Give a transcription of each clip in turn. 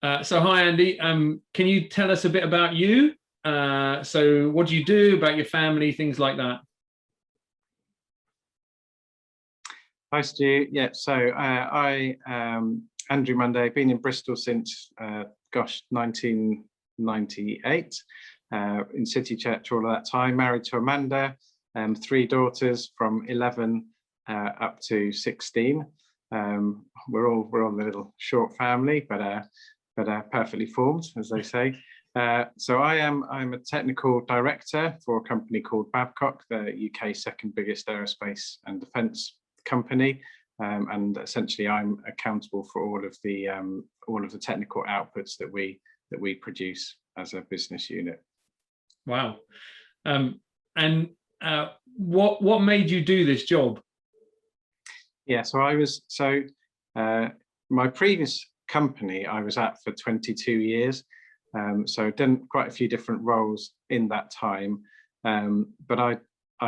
So hi, Andy. Can you tell us a bit about you? So what do you do, about your family, things like that? Hi, Stu. Yeah, so I Andrew Monday, been in Bristol since, 1998, in City Church all of that time, married to Amanda, 3 daughters from 11 up to 16. We're all a little short family, but perfectly formed, as they say. So I'm a technical director for a company called Babcock, the UK's second biggest aerospace and defence company, and essentially I'm accountable for all of the technical outputs that we produce as a business unit. Wow. And what made you do this job? Yeah, so my previous company I was at for 22 years, so I've done quite a few different roles in that time, but I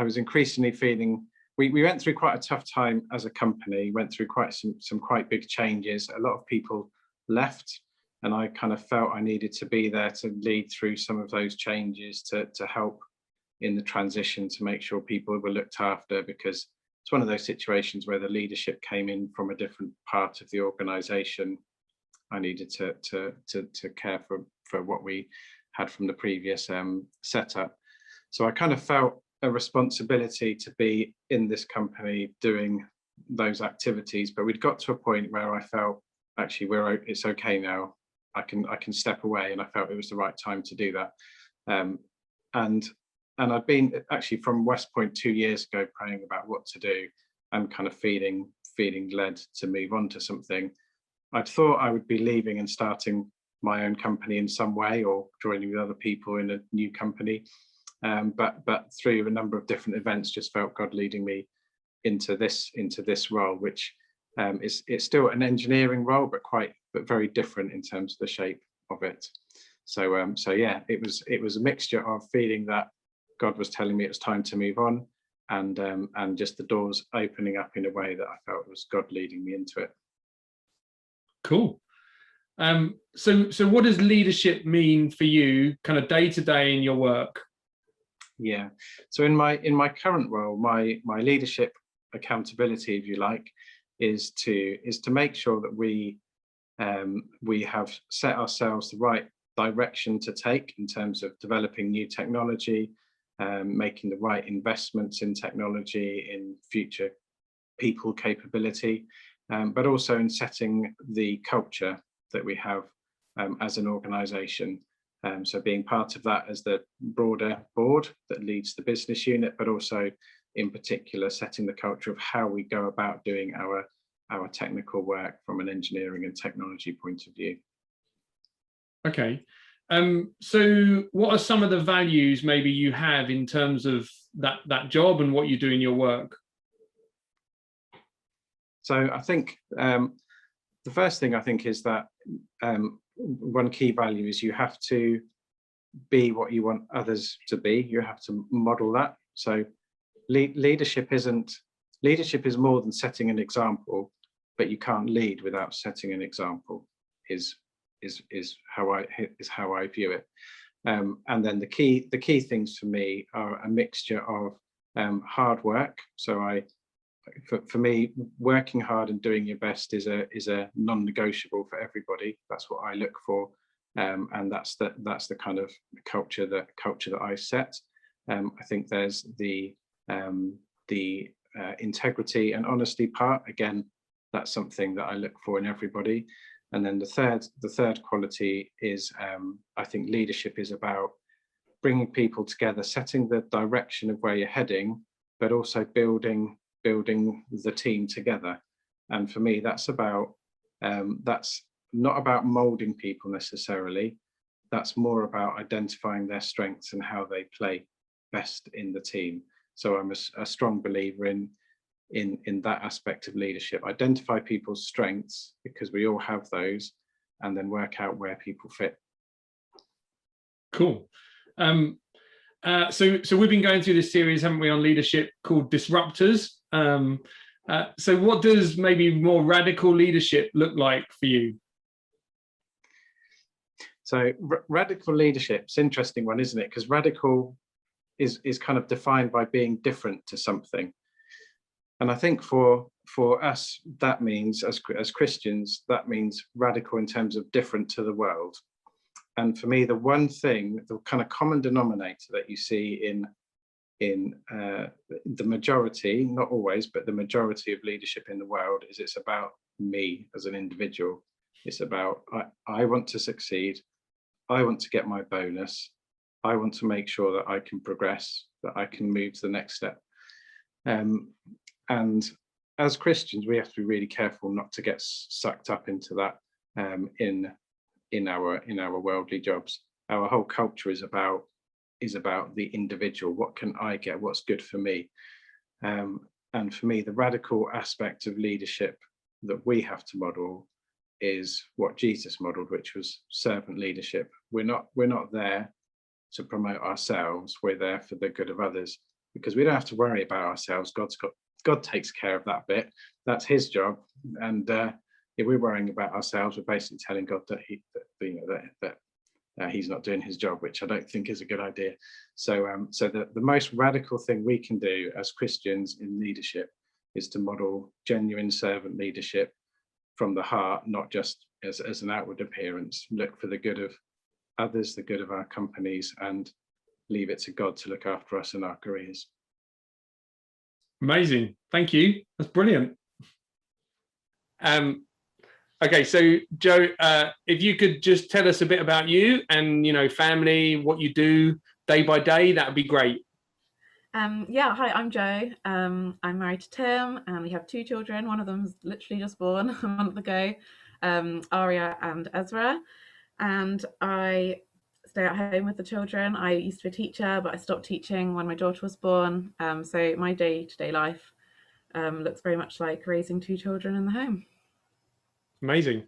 was increasingly feeling we went through quite a tough time as a company, went through quite some quite big changes. A lot of people left, and I kind of felt I needed to be there to lead through some of those changes, to help in the transition, to make sure people were looked after, because it's one of those situations where the leadership came in from a different part of the organization. I needed to care for what we had from the previous setup. So I kind of felt a responsibility to be in this company doing those activities, but we'd got to a point where I felt actually it's okay now. I can step away, and I felt it was the right time to do that. And I'd been actually from West Point 2 years ago praying about what to do, and kind of feeling led to move on to something. I'd thought I would be leaving and starting my own company in some way, or joining with other people in a new company. But through a number of different events, just felt God leading me into this role, which it's still an engineering role, but very different in terms of the shape of it. So yeah, it was a mixture of feeling that God was telling me it was time to move on, and just the doors opening up in a way that I felt was God leading me into it. Cool. So what does leadership mean for you, kind of day to day in your work? Yeah, so in my current role, my leadership accountability, if you like, is to make sure that we have set ourselves the right direction to take in terms of developing new technology, making the right investments in technology, in future people capability, but also in setting the culture that we have as an organization. So being part of that as the broader board that leads the business unit, but also in particular setting the culture of how we go about doing our technical work from an engineering and technology point of view. Okay. So what are some of the values maybe you have in terms of that job and what you do in your work? So I think the first thing I think is that one key value is you have to be what you want others to be. You have to model that. So leadership is more than setting an example, but you can't lead without setting an example. Is how I view it. And then the key things for me are a mixture of hard work. So for me, working hard and doing your best is a non-negotiable for everybody. That's what I look for, and that's the kind of culture that I set. I think there's the integrity and honesty part. Again, that's something that I look for in everybody. And then the third quality is, I think leadership is about bringing people together, setting the direction of where you're heading, but also building the team together. And for me, that's not about molding people necessarily. That's more about identifying their strengths and how they play best in the team. So I'm a strong believer in that aspect of leadership. Identify people's strengths, because we all have those, and then work out where people fit. Cool. So we've been going through this series, haven't we, on leadership called Disruptors. So what does maybe more radical leadership look like for you? So radical leadership's interesting one, isn't it? Because radical is kind of defined by being different to something. And I think for us, that means as Christians, that means radical in terms of different to the world. And for me, the one thing, the kind of common denominator that you see in the majority, not always, but the majority of leadership in the world is it's about me as an individual. It's about I want to succeed. I want to get my bonus. I want to make sure that I can progress, that I can move to the next step. And as Christians, we have to be really careful not to get sucked up into that in our worldly jobs. Our whole culture is about the individual. What can I get? What's good for me? And for me, the radical aspect of leadership that we have to model is what Jesus modeled, which was servant leadership. We're not there to promote ourselves. We're there for the good of others, because we don't have to worry about ourselves. God takes care of that bit. That's his job. And if we're worrying about ourselves, we're basically telling God that he's not doing his job, which I don't think is a good idea. So the most radical thing we can do as Christians in leadership is to model genuine servant leadership from the heart, not just as an outward appearance. Look for the good of others, the good of our companies, and leave it to God to look after us in our careers. Amazing. Thank you. That's brilliant. Okay, so Joe, if you could just tell us a bit about you and, family, what you do day by day, that would be great. Yeah, hi, I'm Jo. I'm married to Tim, and we have 2 children. One of them's literally just born a month ago, Aria and Ezra. And I stay at home with the children. I used to be a teacher, but I stopped teaching when my daughter was born. So my day-to-day life looks very much like raising 2 children in the home. Amazing.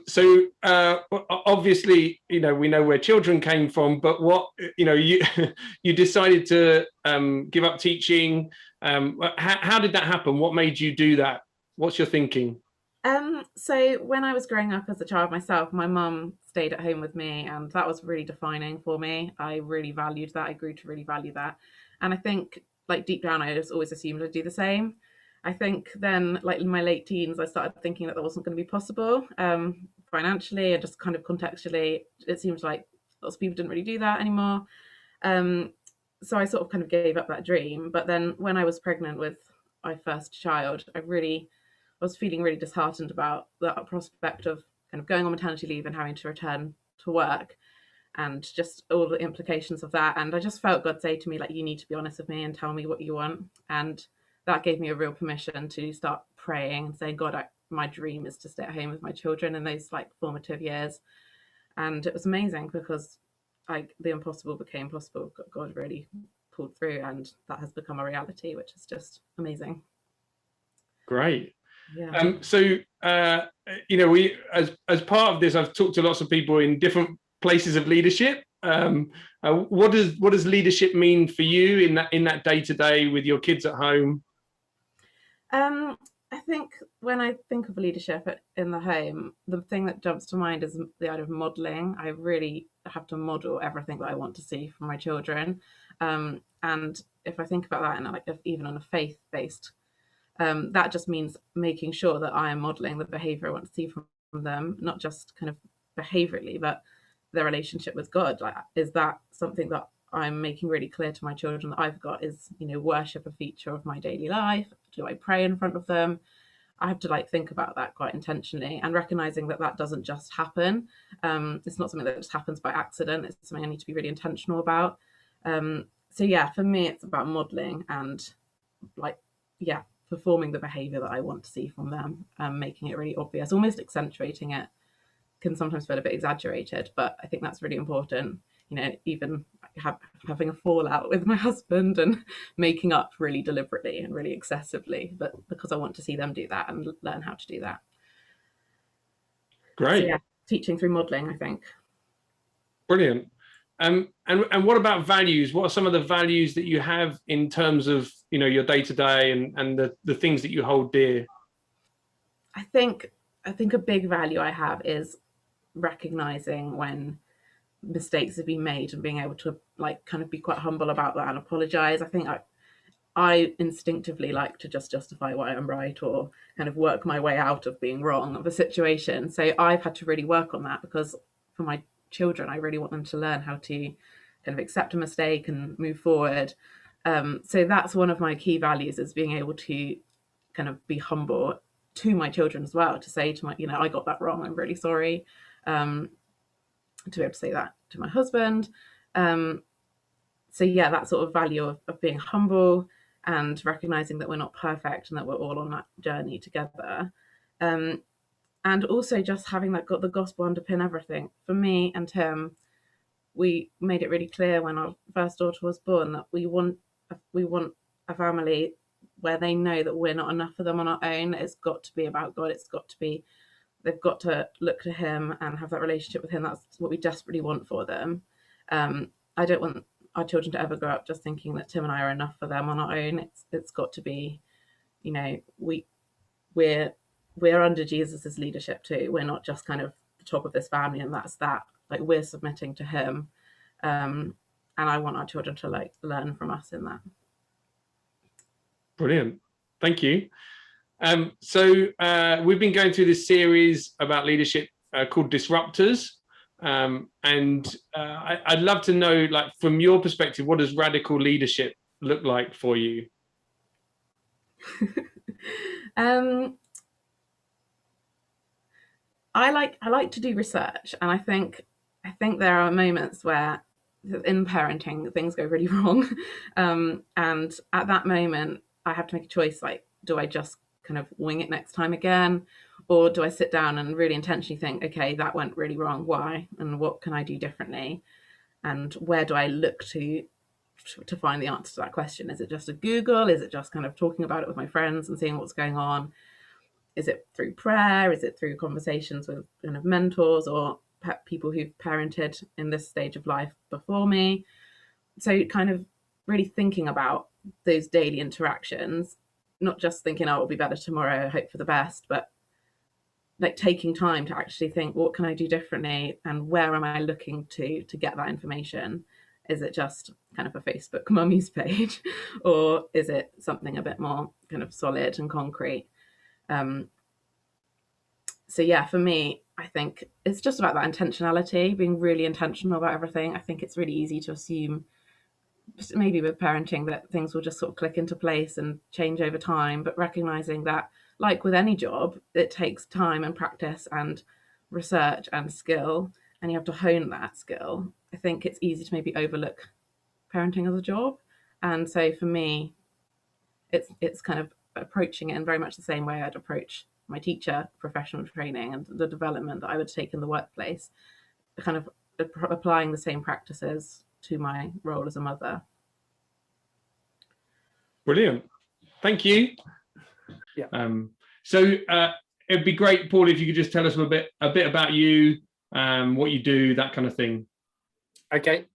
So obviously, we know where children came from, but what, you decided to give up teaching. How did that happen? What made you do that? What's your thinking? So when I was growing up as a child myself, my mum stayed at home with me, and that was really defining for me. I really valued that. I grew to really value that. And I think, like, deep down, I just always assumed I'd do the same. I think then, like, in my late teens, I started thinking that wasn't going to be possible, financially and just kind of contextually. It seemed like lots of people didn't really do that anymore. So I sort of kind of gave up that dream. But then when I was pregnant with my first child, I was feeling really disheartened about the prospect of kind of going on maternity leave and having to return to work, and just all the implications of that. And I just felt God say to me, like, you need to be honest with me and tell me what you want. And that gave me a real permission to start praying and saying, God, my dream is to stay at home with my children in those, like, formative years. And it was amazing, because the impossible became possible. God really pulled through, and that has become a reality, which is just amazing. Great. Yeah. So we, as part of this, I've talked to lots of people in different places of leadership. What does leadership mean for you in that day to day with your kids at home? I think when I think of leadership in the home, the thing that jumps to mind is the idea of modeling. I really have to model everything that I want to see from my children. And if I think about that, and like even on a faith-based, that just means making sure that I am modeling the behavior I want to see from them, not just kind of behaviorally, but their relationship with God. Like, is that something that I'm making really clear to my children that I've got? Is, worship a feature of my daily life? Do I pray in front of them? I have to think about that quite intentionally, and recognizing that doesn't just happen. It's not something that just happens by accident. It's something I need to be really intentional about. So yeah, for me, it's about modeling and performing the behavior that I want to see from them, making it really obvious, almost accentuating it. Can sometimes feel a bit exaggerated, but I think that's really important. Even having a fallout with my husband and making up really deliberately and really excessively, but because I want to see them do that and learn how to do that. Great. So yeah, teaching through modeling, I think. Brilliant. And what about values? What are some of the values that you have in terms of your day to day and the things that you hold dear? I think a big value I have is recognizing when mistakes have been made and being able to like kind of be quite humble about that and apologize. I think I instinctively like to just justify why I'm right, or kind of work my way out of being wrong of a situation. So I've had to really work on that, because for my children, I really want them to learn how to kind of accept a mistake and move forward. So that's one of my key values, is being able to kind of be humble to my children as well, to say to my, you know, I got that wrong, I'm really sorry. To be able to say that to my husband. So yeah, that sort of value of being humble and recognizing that we're not perfect and that we're all on that journey together. And also just having that got the gospel underpin everything. For me and Tim, we made it really clear when our first daughter was born that we want a family where they know that we're not enough for them on our own. It's got to be about God. It's got to be, they've got to look to him and have that relationship with him. That's what we desperately want for them. I don't want our children to ever grow up just thinking that Tim and I are enough for them on our own. It's got to be, you know, we're under Jesus's leadership too. We're not just kind of the top of this family and that's that. Like, we're submitting to him. And I want our children to like learn from us in that. Brilliant. Thank you. So we've been going through this series about leadership called Disruptors. And I'd love to know, like, from your perspective, what does radical leadership look like for you? I like to do research, and I think there are moments where in parenting things go really wrong, and at that moment I have to make a choice, like, do I just kind of wing it next time again, or do I sit down and really intentionally think, okay, that went really wrong, why, and what can I do differently, and where do I look to find the answer to that question? Is it just a Google? Is it just kind of talking about it with my friends and seeing what's going on? Is it through prayer? Is it through conversations with kind of mentors or people who've parented in this stage of life before me? So kind of really thinking about those daily interactions, not just thinking, oh, it'll be better tomorrow, hope for the best, but like taking time to actually think, what can I do differently, and where am I looking to get that information? Is it just kind of a Facebook mummies page, or is it something a bit more kind of solid and concrete? So yeah, for me, I think it's just about that intentionality, being really intentional about everything. I think it's really easy to assume, maybe with parenting, that things will just sort of click into place and change over time, but recognizing that, like with any job, it takes time and practice and research and skill, and you have to hone that skill. I think it's easy to maybe overlook parenting as a job, and so for me, it's kind of approaching it in very much the same way I'd approach my teacher professional training and the development that I would take in the workplace, kind of applying the same practices to my role as a mother. Brilliant. Thank you. Yeah. So it'd be great, Paul, if you could just tell us a bit about you, what you do, that kind of thing. Okay.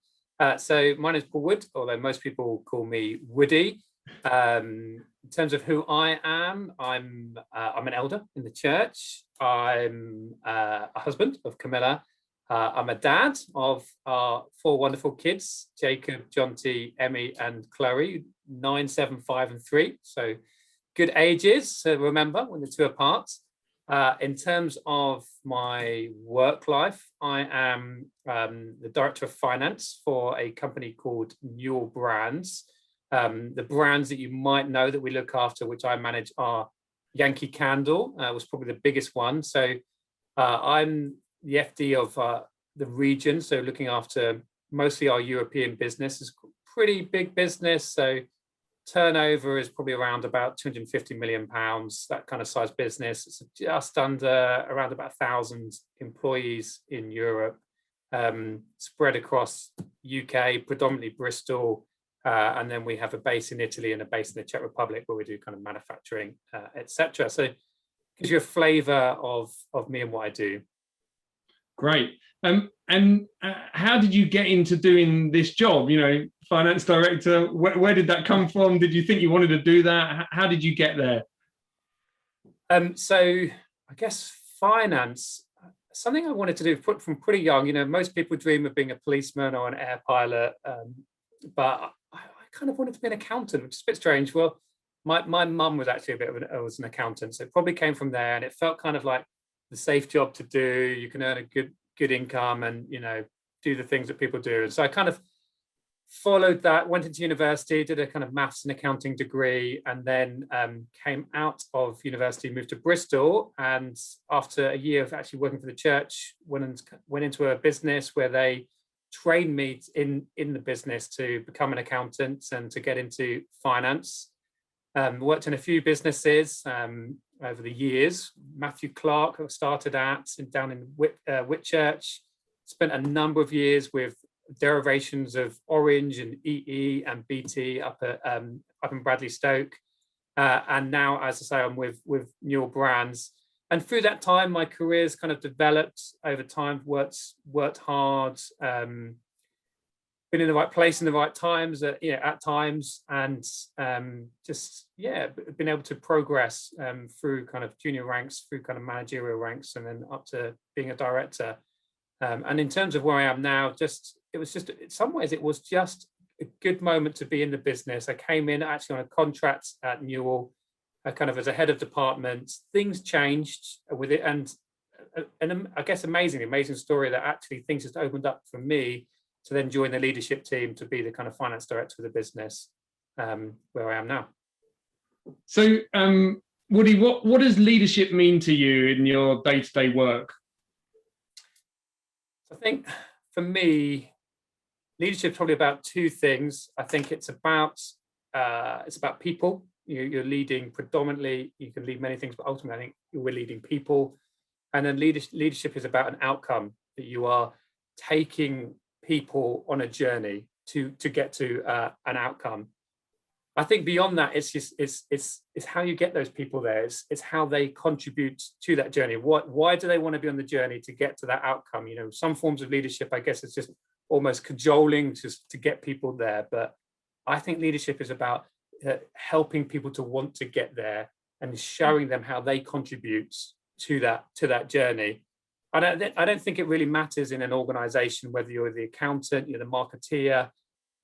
So my name is Paul Wood, although most people call me Woody. In terms of who I am, I'm an elder in the church. I'm a husband of Camilla. I'm a dad of our 4 wonderful kids: Jacob, Jonty, Emmy, and Chloe, 9, 7, 5, and 3. So good ages to remember when the 2 are apart. In terms of my work life, I am the director of finance for a company called Newell Brands. The brands that you might know that we look after, which I manage, are Yankee Candle, was probably the biggest one. So I'm the FD of the region, so looking after mostly our European business. It's a pretty big business, so turnover is probably around about 250 million pounds, that kind of size business. It's just under around about 1,000 employees in Europe, spread across UK, predominantly Bristol, and then we have a base in Italy and a base in the Czech Republic where we do kind of manufacturing, etc. So it gives you a flavour of me and what I do. Great. And how did you get into doing this job? You know, finance director, where did that come from? Did you think you wanted to do that? How did you get there? So I guess finance, something I wanted to do from pretty young. You know, most people dream of being a policeman or an air pilot, but I kind of wanted to be an accountant, which is a bit strange. Well, my mum was actually was an accountant, so it probably came from there, and it felt kind of like the safe job to do. You can earn a good income, and you know, do the things that people do. And so I kind of followed that, went into university, did a kind of maths and accounting degree, and then came out of university, moved to Bristol, and after a year of actually working for the church, went into a business where they trained me in the business to become an accountant and to get into finance. Worked in a few businesses over the years. Matthew Clark, I started at down in Whitchurch. Spent a number of years with derivations of Orange and EE and BT up in Bradley Stoke, and now, as I say, I'm with Newell Brands. And through that time, my career's kind of developed over time. Worked hard, been in the right place in the right times, at times, and just been able to progress through kind of junior ranks, through kind of managerial ranks, and then up to being a director. And in terms of where I am now, in some ways it was just a good moment to be in the business. I came in actually on a contract at Newell, kind of as a head of department. Things changed with it, and I guess amazing story that actually things just opened up for me to then join the leadership team to be the kind of finance director of the business, where I am now. So, Woody, what does leadership mean to you in your day-to-day work? I think for me, leadership is probably about two things. I think it's about people. You're leading predominantly. You can lead many things, but ultimately, I think we're leading people. And then leadership is about an outcome, that you are taking people on a journey to get to an outcome. I think beyond that, it's how you get those people there. It's how they contribute to that journey. Why do they want to be on the journey to get to that outcome? You know, some forms of leadership, I guess, it's just almost cajoling just to get people there. But I think leadership is about helping people to want to get there and showing them how they contribute to that journey. I don't think it really matters in an organization whether you're the accountant, you're the marketeer,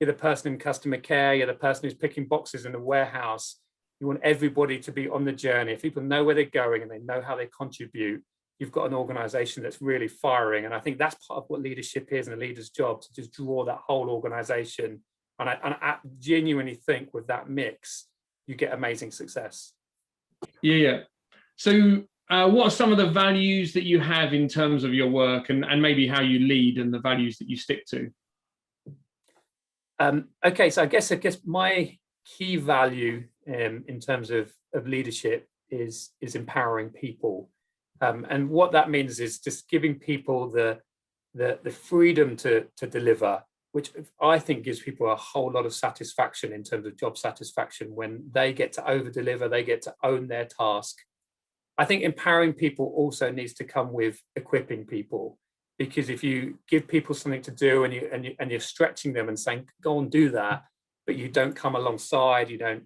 you're the person in customer care, you're the person who's picking boxes in the warehouse. You want everybody to be on the journey. If people know where they're going and they know how they contribute, you've got an organization that's really firing. And I think that's part of what leadership is, and a leader's job, to just draw that whole organization. And I genuinely think with that mix, you get amazing success. Yeah. So what are some of the values that you have in terms of your work, and maybe how you lead and the values that you stick to? Okay, so I guess my key value in terms of leadership is empowering people, and what that means is just giving people the freedom to deliver, which I think gives people a whole lot of satisfaction in terms of job satisfaction when they get to over deliver, they get to own their task. I think empowering people also needs to come with equipping people. Because if you give people something to do and you're stretching them and saying, go and do that, but you don't come alongside, you don't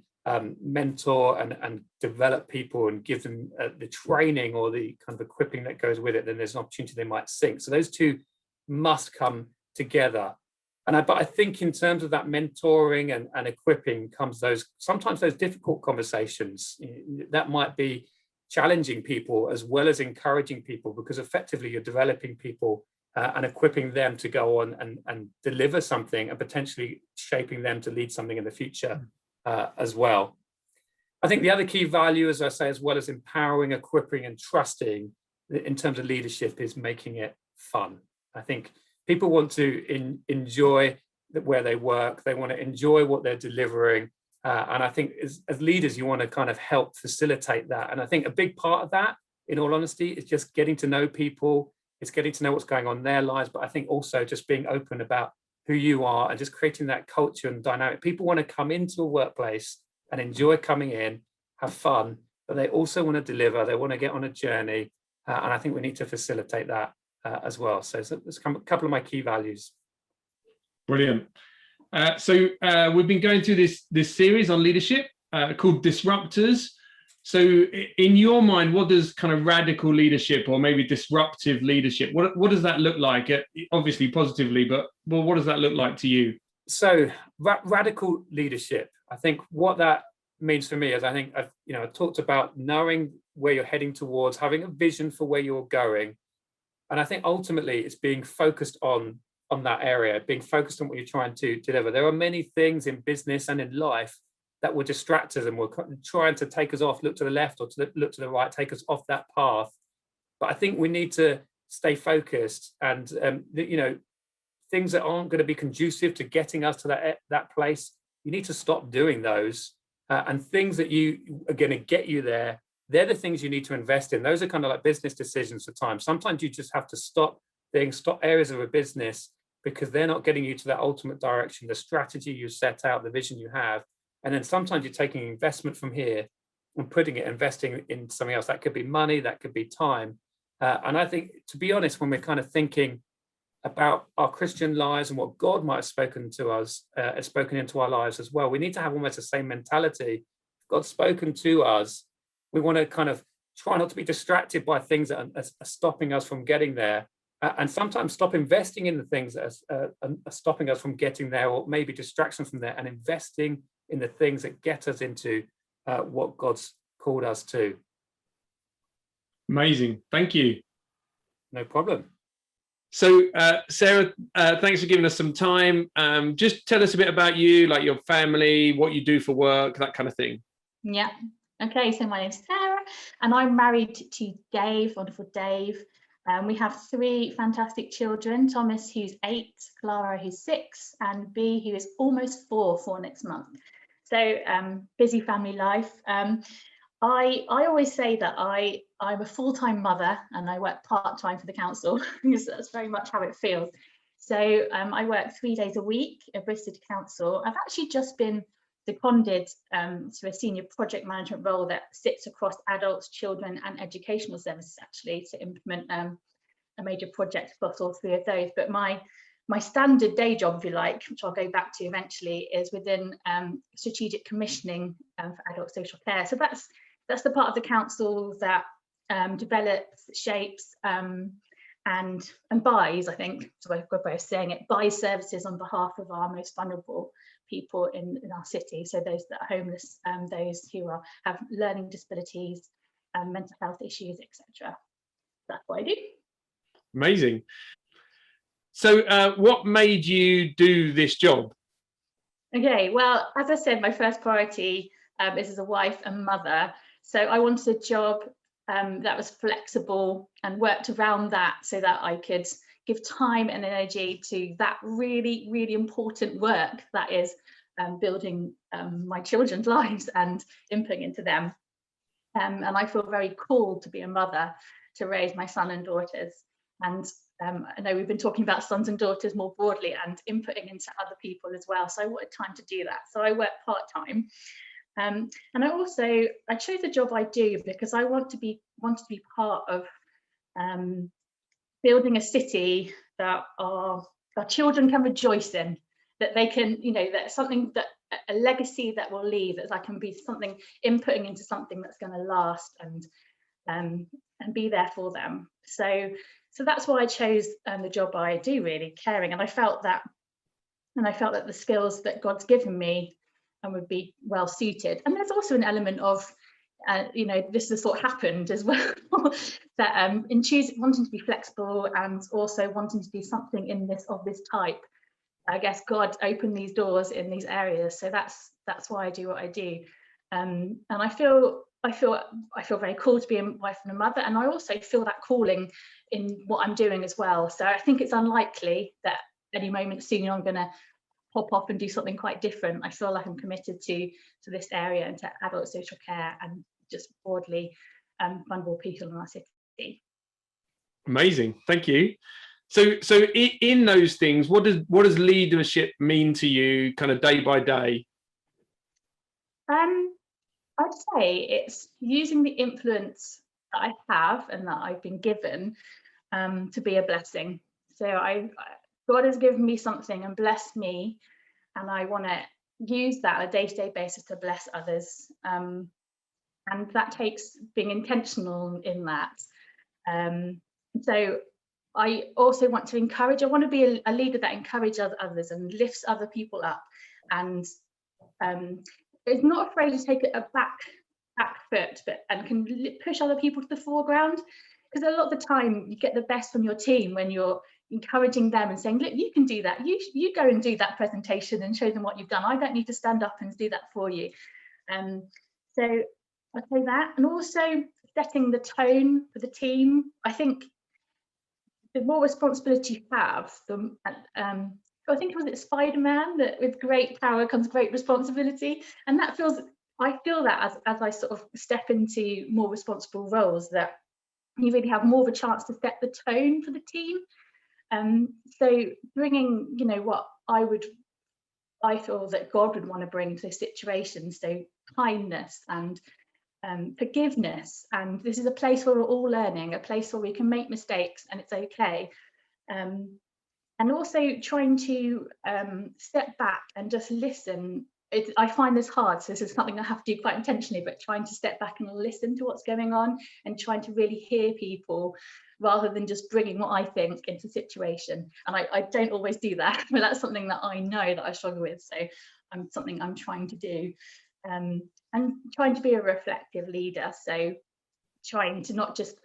mentor and develop people and give them the training or the kind of equipping that goes with it, then there's an opportunity they might sink. So those two must come together. But I think in terms of that mentoring and equipping comes sometimes those difficult conversations that might be challenging people as well as encouraging people, because effectively you're developing people and equipping them to go on and deliver something, and potentially shaping them to lead something in the future as well. I think the other key value, as I say, as well as empowering, equipping and trusting in terms of leadership, is making it fun. I think people want to enjoy where they work. They want to enjoy what they're delivering. And I think as leaders, you want to kind of help facilitate that. And I think a big part of that, in all honesty, is just getting to know people. It's getting to know what's going on in their lives. But I think also just being open about who you are and just creating that culture and dynamic. People want to come into a workplace and enjoy coming in, have fun, but they also want to deliver. They want to get on a journey. And I think we need to facilitate that as well. So there's a couple of my key values. Brilliant. So we've been going through this series on leadership called Disruptors. So in your mind, what does kind of radical leadership or maybe disruptive leadership, what does that look like? Obviously positively, but well, what does that look like to you? So radical leadership, I think what that means for me is, I think I've talked about knowing where you're heading towards, having a vision for where you're going. And I think ultimately it's being focused on that area, being focused on what you're trying to deliver. There are many things in business and in life that will distract us and will trying to take us off, look to the left or look to the right, take us off that path. But I think we need to stay focused, and things that aren't going to be conducive to getting us to that place, you need to stop doing those. And things that you are going to get you there, they're the things you need to invest in. Those are kind of like business decisions at times. Sometimes you just have to stop areas of a business because they're not getting you to that ultimate direction, the strategy you set out, the vision you have. And then sometimes you're taking investment from here and investing in something else. That could be money, that could be time. And I think, to be honest, when we're kind of thinking about our Christian lives and what God might have spoken to us, has spoken into our lives as well, we need to have almost the same mentality. God's spoken to us. We want to kind of try not to be distracted by things that are stopping us from getting there. And sometimes stop investing in the things that are stopping us from getting there, or maybe distractions from there, and investing in the things that get us into what God's called us to. Amazing. Thank you. No problem. So, Sarah, thanks for giving us some time. Just tell us a bit about you, like your family, what you do for work, that kind of thing. Yeah. Okay, so my name's Sarah and I'm married to Dave, wonderful Dave. We have 3 fantastic children, Thomas, who's 8, Clara, who's 6, and B, who is almost 4 next month. So busy family life. I always say that I'm a full-time mother and I work part-time for the council because that's very much how it feels. So I work 3 days a week at Bristol Council. I've actually just been seconded to a senior project management role that sits across adults, children and educational services, actually, to implement a major project across all 3 of those. But my standard day job, if you like, which I'll go back to eventually, is within strategic commissioning for adult social care. So that's the part of the council that develops, shapes and buys, I think, so a good way of saying it, buys services on behalf of our most vulnerable people in our city. So those that are homeless, those who have learning disabilities, mental health issues, etc. That's what I do. Amazing. So what made you do this job? Okay, well, as I said, my first priority is as a wife and mother. So I wanted a job that was flexible and worked around that so that I could give time and energy to that really, really important work that is building my children's lives and inputting into them. And I feel very called to be a mother, to raise my son and daughters. And I know we've been talking about sons and daughters more broadly and inputting into other people as well. So I wanted time to do that. So I work part-time. And I chose the job I do because I want to be part of building a city that our children can rejoice in, that they can, that's something, that a legacy that will leave, that can be something, inputting into something that's going to last and be there for them. So that's why I chose the job I do, really caring. And I felt that the skills that God's given me would be well suited. And there's also an element of, this has sort of happened as well, that in wanting to be flexible and also wanting to do something of this type, I guess God opened these doors in these areas. So that's why I do what I do. And I feel very cool to be a wife and a mother, and I also feel that calling in what I'm doing as well. So I think it's unlikely that any moment soon I'm going to pop off and do something quite different. I feel like I'm committed to this area and to adult social care and just broadly vulnerable people in our city. Amazing, thank you. So in those things, what does leadership mean to you, kind of day by day? I'd say it's using the influence that I have and that I've been given to be a blessing. So God has given me something and blessed me, and I want to use that on a day-to-day basis to bless others. and that takes being intentional in that. So I also want to encourage, I want to be a leader that encourages others and lifts other people up, and is not afraid to take a back foot, and can push other people to the foreground, because a lot of the time you get the best from your team when you're encouraging them and saying, look, you can do that, you go and do that presentation and show them what you've done, I don't need to stand up and do that for you. So I'd say that, and also setting the tone for the team. I think the more responsibility you have, I think it was Spider-Man, that with great power comes great responsibility, and that I feel that as I sort of step into more responsible roles, that you really have more of a chance to set the tone for the team. So bringing, you know, what I feel that God would want to bring to situations, so kindness and forgiveness, and this is a place where we're all learning, a place where we can make mistakes and it's okay. And also trying to step back and just listen. I find this hard, so this is something I have to do quite intentionally, but trying to step back and listen to what's going on and trying to really hear people rather than just bringing what I think into the situation. And I don't always do that, but that's something that I know that I struggle with, so something I'm trying to do. And trying to be a reflective leader, so trying to not just,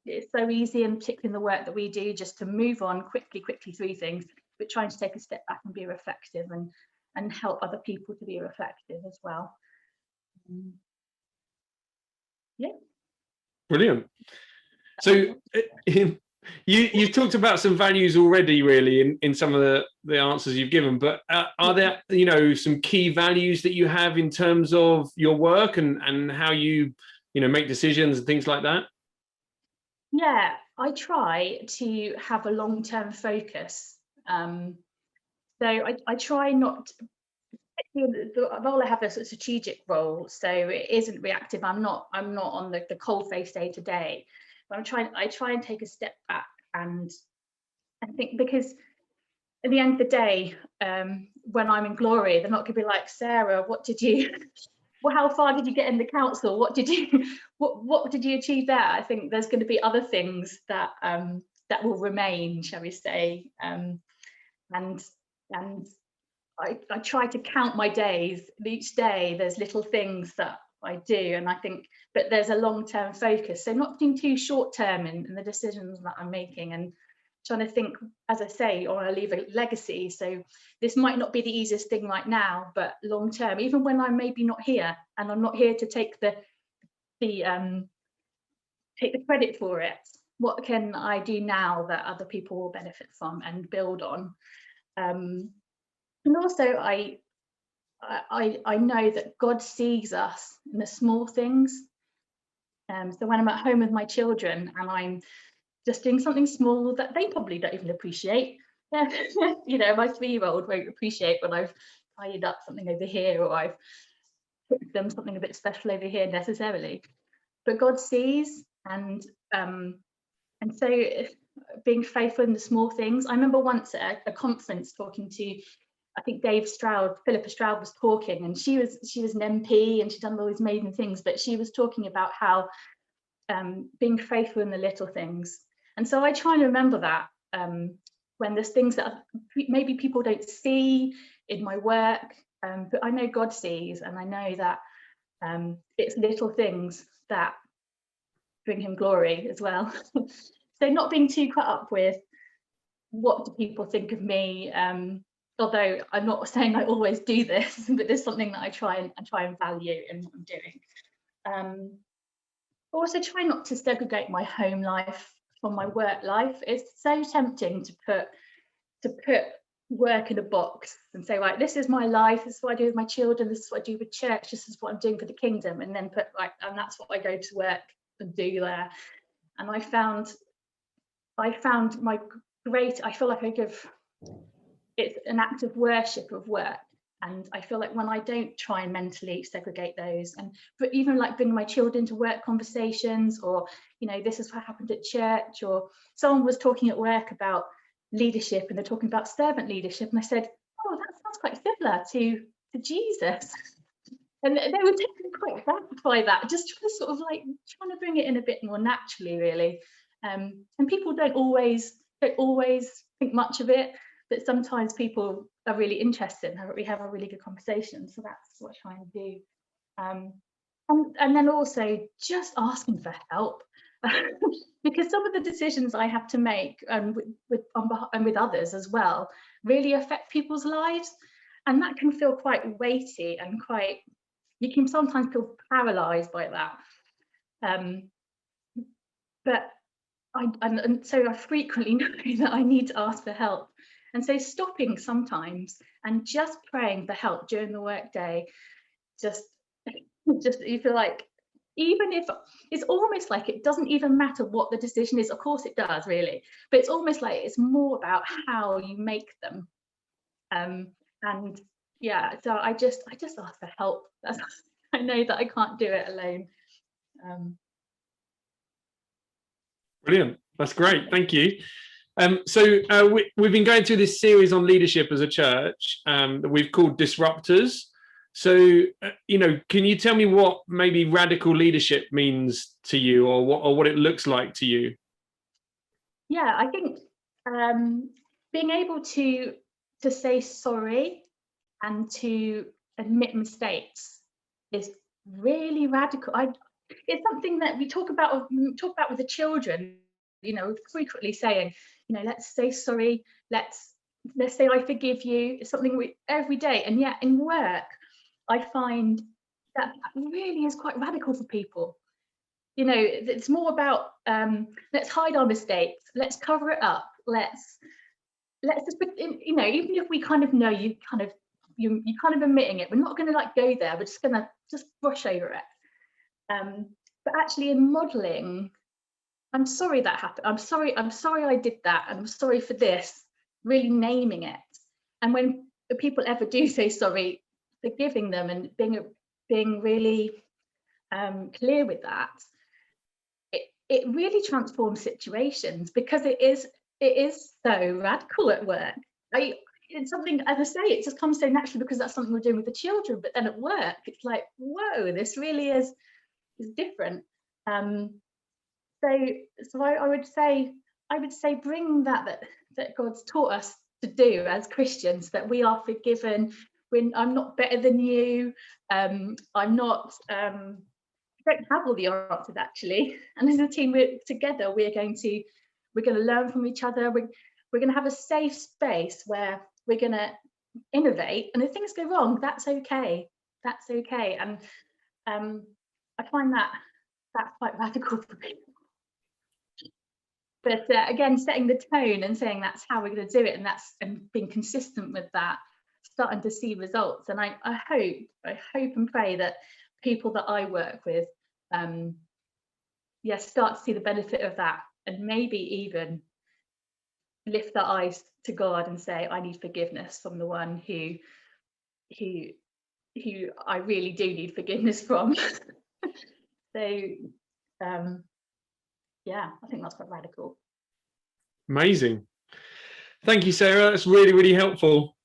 it's so easy, and particularly in the work that we do, just to move on quickly through things, but trying to take a step back and be reflective and help other people to be reflective as well. Yeah. Brilliant. So you've talked about some values already, really, in some of the answers you've given, but are there, you know, some key values that you have in terms of your work and how you know, make decisions and things like that? Yeah, I try to have a long-term focus. So I try not to, the role I have is a strategic role, so it isn't reactive. I'm not on the cold face day to day, but I try and take a step back, and I think, because at the end of the day, when I'm in glory, they're not going to be like, Sarah, what did you well, how far did you get in the council? What did you what did you achieve there? I think there's going to be other things that that will remain, shall we say, and I try to count my days. Each day there's little things that I do, and I think, but there's a long-term focus, so not being too short-term in the decisions that I'm making, and trying to think, as I say, I want to leave a legacy. So this might not be the easiest thing right now, but long term, even when I'm maybe not here, and I'm not here to take the credit for it, what can I do now that other people will benefit from and build on? And also, I know that God sees us in the small things. So when I'm at home with my children and I'm just doing something small that they probably don't even appreciate. You know, my 3-year-old won't appreciate when I've tidied up something over here, or I've cooked them something a bit special over here necessarily. But God sees, and so being faithful in the small things. I remember once at a conference talking to, I think Philippa Stroud was talking, and she was an MP and she'd done all these amazing things, but she was talking about how being faithful in the little things. And so I try and remember that when there's things that maybe people don't see in my work, but I know God sees, and I know that it's little things that bring him glory as well. So not being too caught up with what do people think of me, although I'm not saying I always do this, but there's something that I try and value in what I'm doing. Also try not to segregate my home life from my work life. It's so tempting to put work in a box and say, right, this is my life, this is what I do with my children, this is what I do with church, this is what I'm doing for the kingdom, and then put, like, and that's what I go to work and do there. And I found my I feel like I give, it's an act of worship of work. And I feel like when I don't try and mentally segregate those, but even like bringing my children to work conversations, or, you know, this is what happened at church, or someone was talking at work about leadership and they're talking about servant leadership, and I said, oh, that sounds quite similar to Jesus. and they were taken quite back by that, just trying to sort of like trying to bring it in a bit more naturally, really. And people don't always think much of it, but sometimes people are really interested and we have a really good conversation. So that's what I'm trying to do. And then also just asking for help, because some of the decisions I have to make and with others as well really affect people's lives, and that can feel quite weighty and you can sometimes feel paralyzed by that. But so I frequently know that I need to ask for help, and so stopping sometimes and just praying for help during the workday, just you feel like, even if it's almost like it doesn't even matter what the decision is, of course it does really, but it's almost like it's more about how you make them. And yeah, so I just ask for help. I know that I can't do it alone. Brilliant. That's great. Thank you. So we've been going through this series on leadership as a church that we've called Disruptors. So, can you tell me what maybe radical leadership means to you, or what it looks like to you? Yeah, I think being able to say sorry and to admit mistakes is really radical. It's something that we talk about with the children, frequently saying, let's say sorry, let's say I forgive you. It's something we every day. And yet in work, I find that really is quite radical for people. It's more about let's hide our mistakes, let's cover it up, let's just put in, even if we kind of know you're kind of admitting it, we're not going to go there, we're just going to brush over it. But actually in modeling, I'm sorry that happened, I'm sorry I did that, and I'm sorry for this, really naming it. And when the people ever do say sorry, forgiving them and being really clear with that, it really transforms situations, because it is so radical at work. It's something, as I say, it just comes so naturally because that's something we're doing with the children, but then at work it's like, whoa, this really is different. So I would say bring that God's taught us to do as Christians, that we are forgiven. I'm not better than you. I'm not. We don't have all the answers actually. And as a team, we're going to learn from each other. We're going to have a safe space where we're going to innovate. And if things go wrong, that's okay. That's okay. And I find that's quite radical for people. But again, setting the tone and saying that's how we're going to do it, and being consistent with that, starting to see results. And I hope and pray that people that I work with, start to see the benefit of that, and maybe even lift their eyes to God and say, I need forgiveness from the one who I really do need forgiveness from. So I think that's quite radical. Amazing. Thank you, Sarah. That's really, really helpful.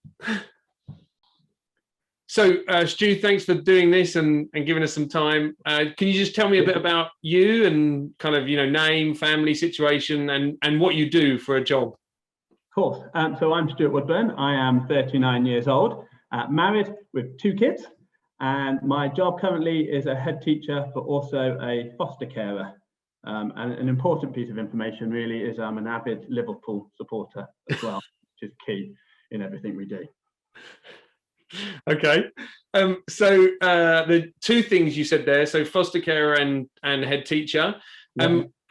So, Stu, thanks for doing this and giving us some time. Can you just tell me a bit about you and kind of, name, family situation, and what you do for a job? Of course. So I'm Stuart Woodburn. I am 39 years old, married with 2 kids, and my job currently is a head teacher, but also a foster carer. And an important piece of information really is I'm an avid Liverpool supporter as well, which is key in everything we do. Okay. So the 2 things you said there, so foster carer and head teacher.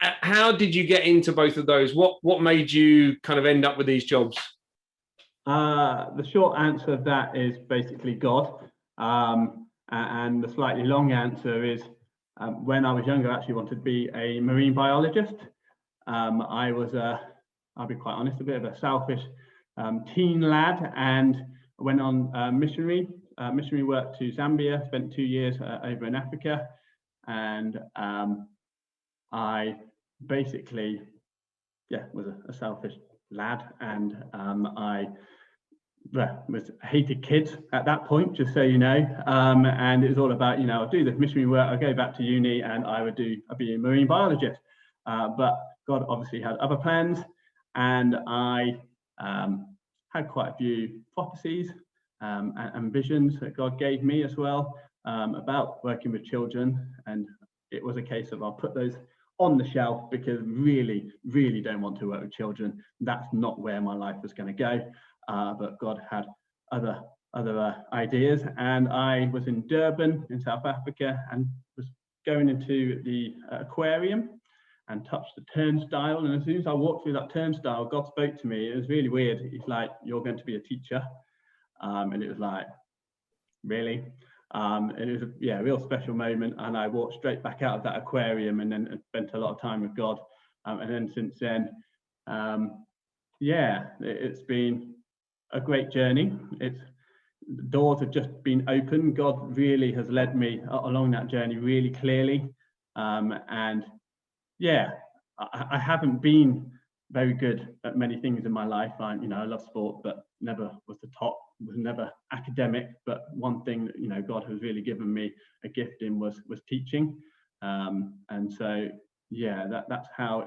How did you get into both of those? What made you kind of end up with these jobs? The short answer of that is basically God. And the slightly long answer is when I was younger, I actually wanted to be a marine biologist. I was, I'll be quite honest, a bit of a selfish teen lad, and went on missionary work to Zambia, spent 2 years over in Africa, and I basically, was a selfish lad, and I hated kids at that point, just so you know, and it was all about, I'll do this missionary work, I'll go back to uni, and I'd be a marine biologist. But God obviously had other plans, and I had quite a few prophecies and visions that God gave me as well about working with children, and it was a case of I'll put those on the shelf because really don't want to work with children. That's not where my life was going to go. But God had other ideas, and I was in Durban in South Africa and was going into the aquarium and touched the turnstile, and as soon as I walked through that turnstile, God spoke to me. It was really weird. He's like, "You're going to be a teacher," and it was like, really? And it was a real special moment, and I walked straight back out of that aquarium and then spent a lot of time with God, and then since then, it's been a great journey. The doors have just been open. God really has led me along that journey really clearly, and I haven't been very good at many things in my life. I love sport, but never was the top, was never academic. But one thing that God has really given me a gift in was teaching, and so that's how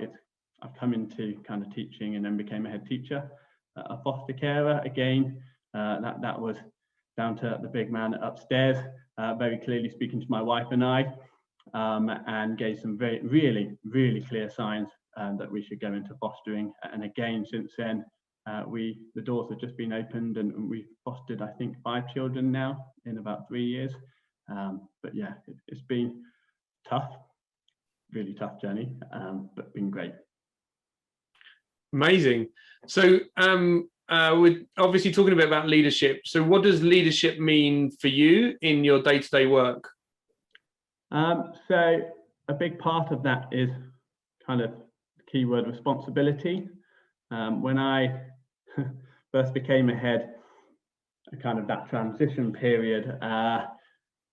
I've come into kind of teaching, and then became a head teacher, a foster carer again. That was down to the big man upstairs, very clearly speaking to my wife and I, and gave some really clear signs that we should go into fostering. And again, since then, the doors have just been opened, and we've fostered, I think, 5 children now in about 3 years. But it's been tough, really tough journey, but been great. Amazing. So we're obviously talking a bit about leadership. So what does leadership mean for you in your day-to-day work? So a big part of that is kind of the keyword responsibility. When I first became a head, kind of that transition period,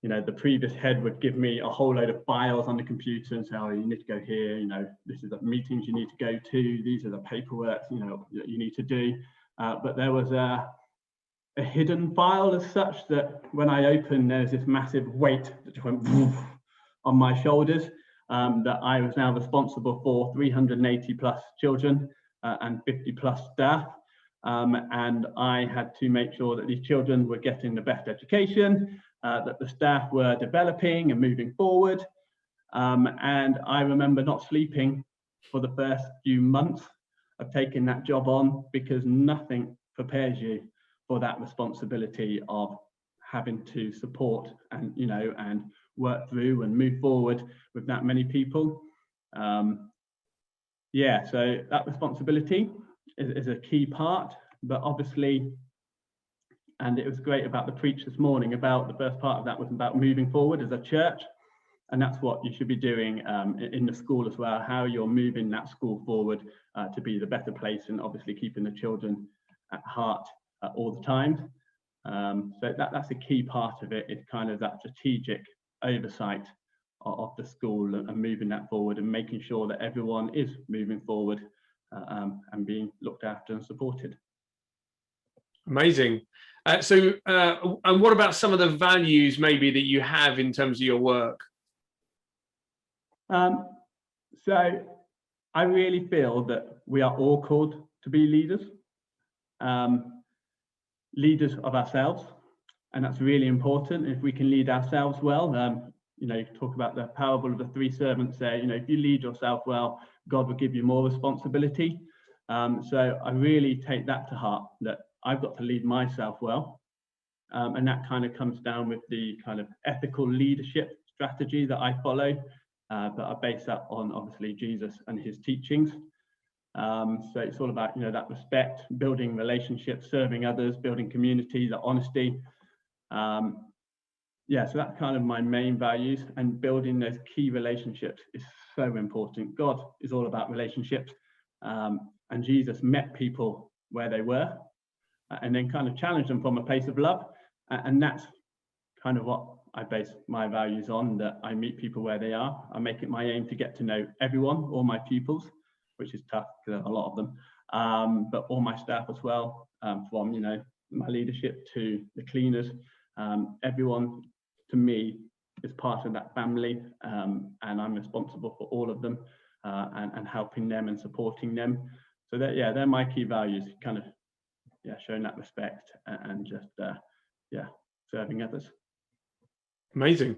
the previous head would give me a whole load of files on the computer and say, "Oh, you need to go here, this is the meetings you need to go to, these are the paperwork, you need to do." But there was a hidden file as such that when I opened, there's this massive weight that just went on my shoulders, that I was now responsible for 380 plus children and 50 plus staff. And I had to make sure that these children were getting the best education, that the staff were developing and moving forward. And I remember not sleeping for the first few months of taking that job on, because nothing prepares you for that responsibility of having to support and and work through and move forward with that many people. So that responsibility is a key part, but obviously, and it was great about the preach this morning, about the first part of that was about moving forward as a church, and that's what you should be doing in the school as well, how you're moving that school forward to be the better place, and obviously keeping the children at heart all the time. So that's a key part of it. It's kind of that strategic oversight of the school and moving that forward and making sure that everyone is moving forward and being looked after and supported. Amazing. And what about some of the values maybe that you have in terms of your work? So I really feel that we are all called to be leaders, leaders of ourselves, and that's really important. If we can lead ourselves well, you talk about the parable of the 3 servants there, if you lead yourself well, God will give you more responsibility. So I really take that to heart, that I've got to lead myself well. And that kind of comes down with the kind of ethical leadership strategy that I follow, that I base that on obviously Jesus and his teachings. So it's all about, that respect, building relationships, serving others, building community, the honesty. So that's kind of my main values, and building those key relationships is so important. God is all about relationships, and Jesus met people where they were, and then kind of challenged them from a place of love, and that's kind of what I base my values on, that I meet people where they are. I make it my aim to get to know everyone, all my pupils, which is tough because there's a lot of them, but all my staff as well, from my leadership to the cleaners. Everyone to me is part of that family, and I'm responsible for all of them, and helping them and supporting them. So that, yeah, they're my key values, kind of, yeah, showing that respect and just, yeah, serving others. Amazing.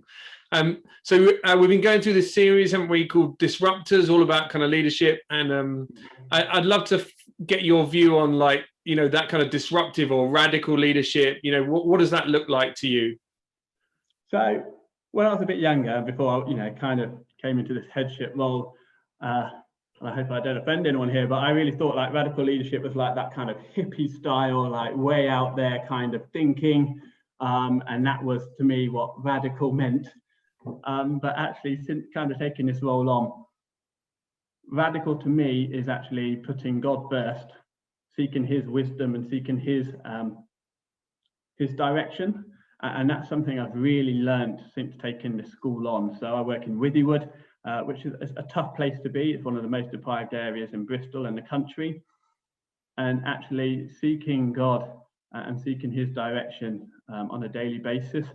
So we've been going through this series, haven't we, called Disruptors, all about kind of leadership. And I'd love to get your view on, like, you know, that kind of disruptive or radical leadership. You know, what does that look like to you? So when I was a bit younger, before I, you know, kind of came into this headship role, and I hope I don't offend anyone here, but I really thought like radical leadership was like that kind of hippie style, like way out there kind of thinking. And that was, to me, what radical meant. But actually, since kind of taking this role on, radical to me is actually putting God first, seeking his wisdom and seeking his direction. And that's something I've really learned since taking this school on. So I work in Withywood, which is a tough place to be. It's one of the most deprived areas in Bristol and the country. And actually seeking God and seeking his direction on a daily basis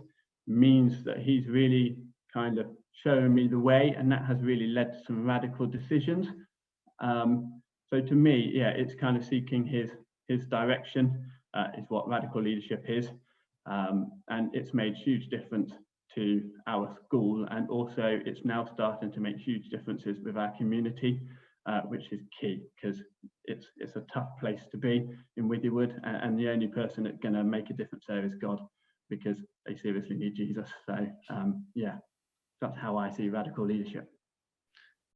means that he's really kind of showing me the way, and that has really led to some radical decisions. So to me, yeah, it's kind of seeking his direction is what radical leadership is. And it's made huge difference to our school, and also it's now starting to make huge differences with our community, which is key, because it's a tough place to be in Withywood, and the only person that's going to make a difference there is God, because they seriously need Jesus. So yeah, that's how I see radical leadership.